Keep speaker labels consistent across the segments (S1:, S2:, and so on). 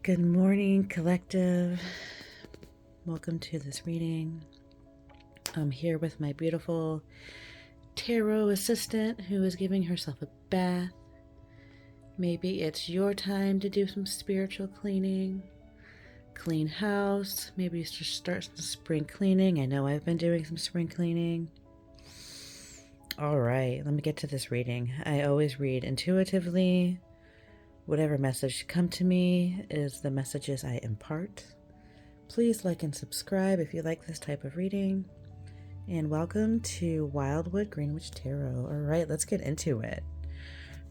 S1: Good morning, collective. Welcome to this reading. I'm here with my beautiful tarot assistant who is giving herself a bath. Maybe it's your time to do some spiritual cleaning, clean house. Maybe you should start some spring cleaning. I know I've been doing some spring cleaning. All right, let me get to this reading. I always read intuitively. Whatever message come to me is the messages I impart. Please like and subscribe if you like this type of reading. And welcome to Wildwood Greenwich Tarot. All right, let's get into it.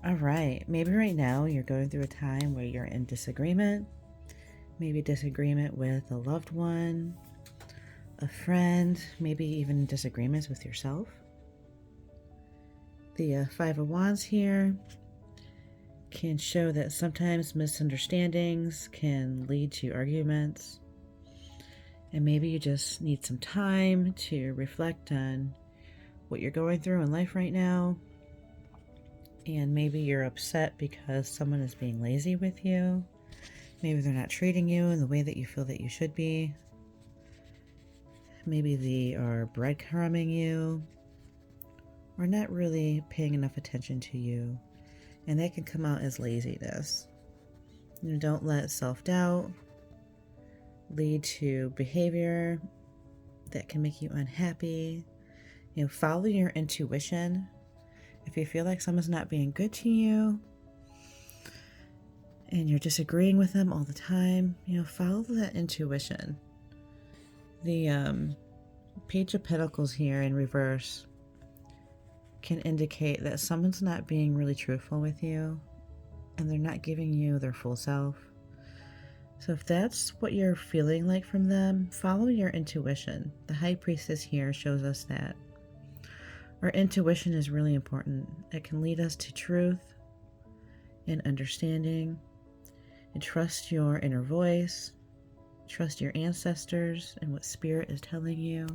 S1: All right, maybe right now you're going through a time where you're in disagreement. Maybe disagreement with a loved one, a friend, maybe even disagreements with yourself. The Five of Wands here can show that sometimes misunderstandings can lead to arguments. And maybe you just need some time to reflect on what you're going through in life right now. And maybe you're upset because someone is being lazy with you. Maybe they're not treating you in the way that you feel that you should be. Maybe they are breadcrumbing you or not really paying enough attention to you. And that can come out as laziness. Don't let self-doubt lead to behavior that can make you unhappy. Follow your intuition. If you feel like someone's not being good to you and you're disagreeing with them all the time, follow that intuition. The Page of Pentacles here in reverse can indicate that someone's not being really truthful with you and they're not giving you their full self. So if that's what you're feeling like from them, follow your intuition. The High Priestess here shows us that our intuition is really important. It can lead us to truth and understanding. And trust your inner voice. Trust your ancestors and what Spirit is telling you.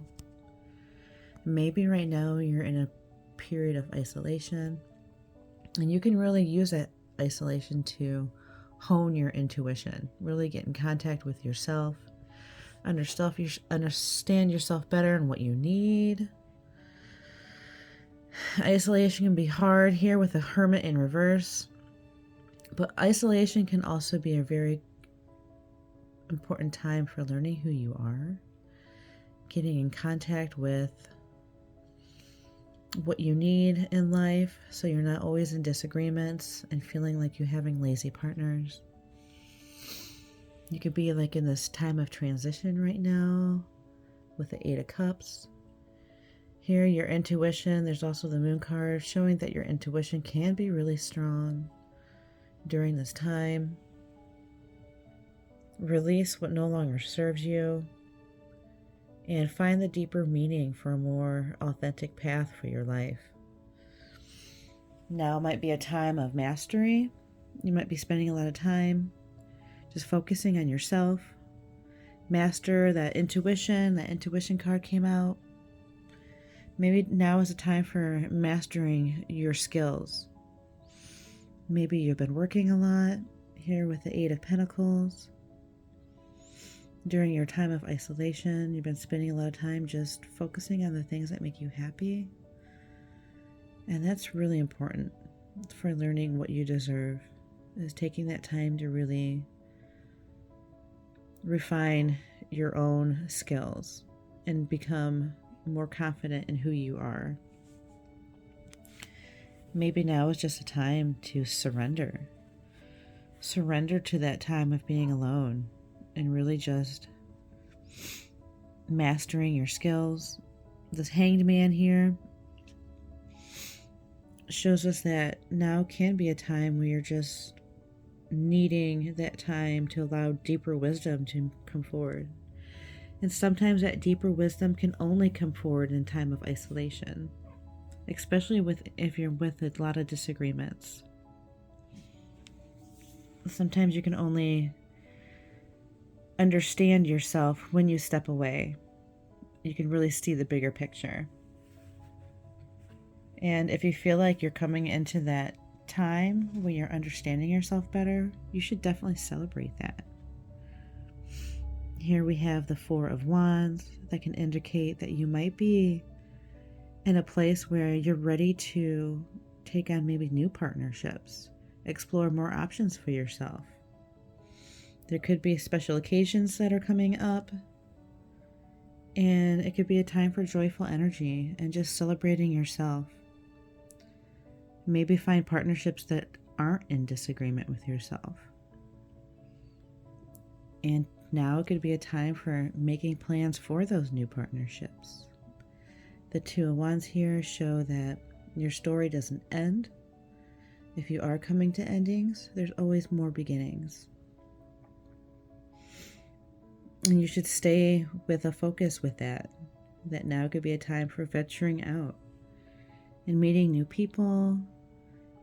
S1: Maybe right now you're in a period of isolation, and you can really use that isolation to hone your intuition, really get in contact with yourself, understand yourself better and what you need. Isolation can be hard here with a Hermit in reverse, but isolation can also be a very important time for learning who you are, getting in contact with what you need in life so you're not always in disagreements and feeling like you're having lazy partners. You could be like in this time of transition right now with the Eight of Cups. Here, your intuition, there's also the Moon card showing that your intuition can be really strong during this time. Release what no longer serves you and find the deeper meaning for a more authentic path for your life. Now might be a time of mastery. You might be spending a lot of time just focusing on yourself. Master that intuition. That intuition card came out. Maybe now is a time for mastering your skills. Maybe you've been working a lot here with the Eight of Pentacles. During your time of isolation, you've been spending a lot of time just focusing on the things that make you happy. And that's really important for learning what you deserve, is taking that time to really refine your own skills and become more confident in who you are. Maybe now is just a time to surrender. Surrender to that time of being alone and really just mastering your skills. This Hanged Man here shows us that now can be a time where you're just needing that time to allow deeper wisdom to come forward. And sometimes that deeper wisdom can only come forward in time of isolation, especially if you're with a lot of disagreements. Sometimes you can only understand yourself when you step away. You can really see the bigger picture. And if you feel like you're coming into that time when you're understanding yourself better, you should definitely celebrate that. Here we have the Four of Wands. That can indicate that you might be in a place where you're ready to take on maybe new partnerships, explore more options for yourself. There could be special occasions that are coming up, and it could be a time for joyful energy and just celebrating yourself. Maybe find partnerships that aren't in disagreement with yourself. And now it could be a time for making plans for those new partnerships. The Two of Wands here show that your story doesn't end. If you are coming to endings, there's always more beginnings. And you should stay with a focus with that now could be a time for venturing out and meeting new people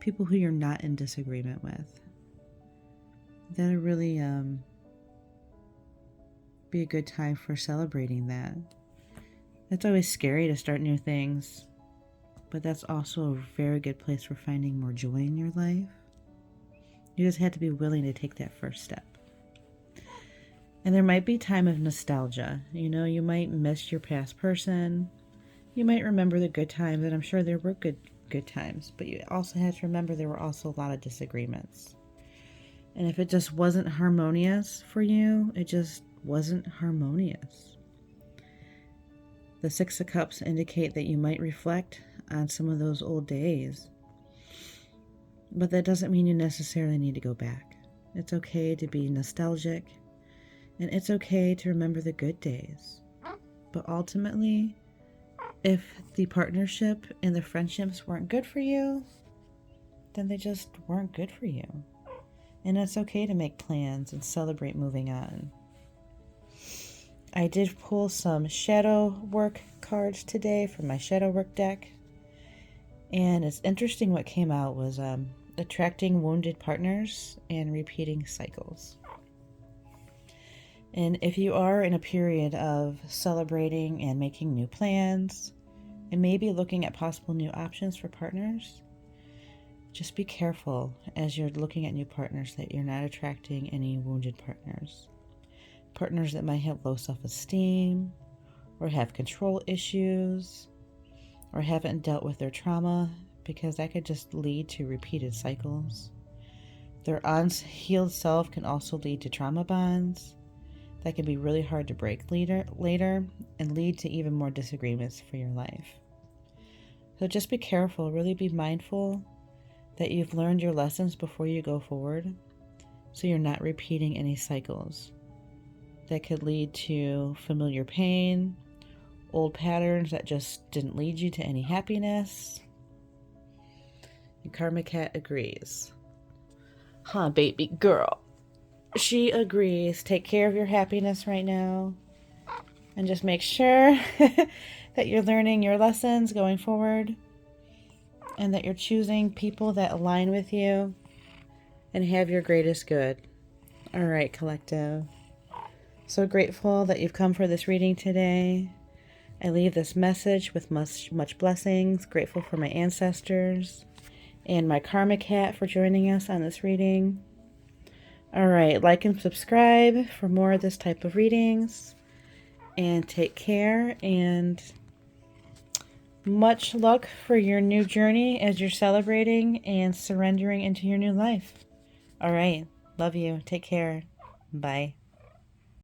S1: who you're not in disagreement with. That'll really be a good time for celebrating that. It's always scary to start new things, but that's also a very good place for finding more joy in your life. You just have to be willing to take that first step. And there might be time of nostalgia. You know, you might miss your past person. You might remember the good times, and I'm sure there were good times, but you also have to remember there were also a lot of disagreements. And if it just wasn't harmonious for you, it just wasn't harmonious. The Six of Cups indicate that you might reflect on some of those old days, but that doesn't mean you necessarily need to go back. It's okay to be nostalgic, and it's okay to remember the good days. But ultimately, if the partnership and the friendships weren't good for you, then they just weren't good for you. And it's okay to make plans and celebrate moving on. I did pull some shadow work cards today from my shadow work deck. And it's interesting what came out was attracting wounded partners and repeating cycles. And if you are in a period of celebrating and making new plans and maybe looking at possible new options for partners, just be careful as you're looking at new partners that you're not attracting any wounded partners. Partners that might have low self-esteem or have control issues or haven't dealt with their trauma, because that could just lead to repeated cycles. Their unhealed self can also lead to trauma bonds that can be really hard to break later and lead to even more disagreements for your life. So just be careful, really be mindful that you've learned your lessons before you go forward, so you're not repeating any cycles that could lead to familiar pain, old patterns that just didn't lead you to any happiness. And Karma Cat agrees. Huh, baby girl. She agrees. Take care of your happiness right now. And just make sure that you're learning your lessons going forward. And that you're choosing people that align with you and have your greatest good. All right, collective. So grateful that you've come for this reading today. I leave this message with much blessings. Grateful for my ancestors and my Karma Cat for joining us on this reading. All right, like and subscribe for more of this type of readings. And take care, and much luck for your new journey as you're celebrating and surrendering into your new life. All right, love you. Take care. Bye.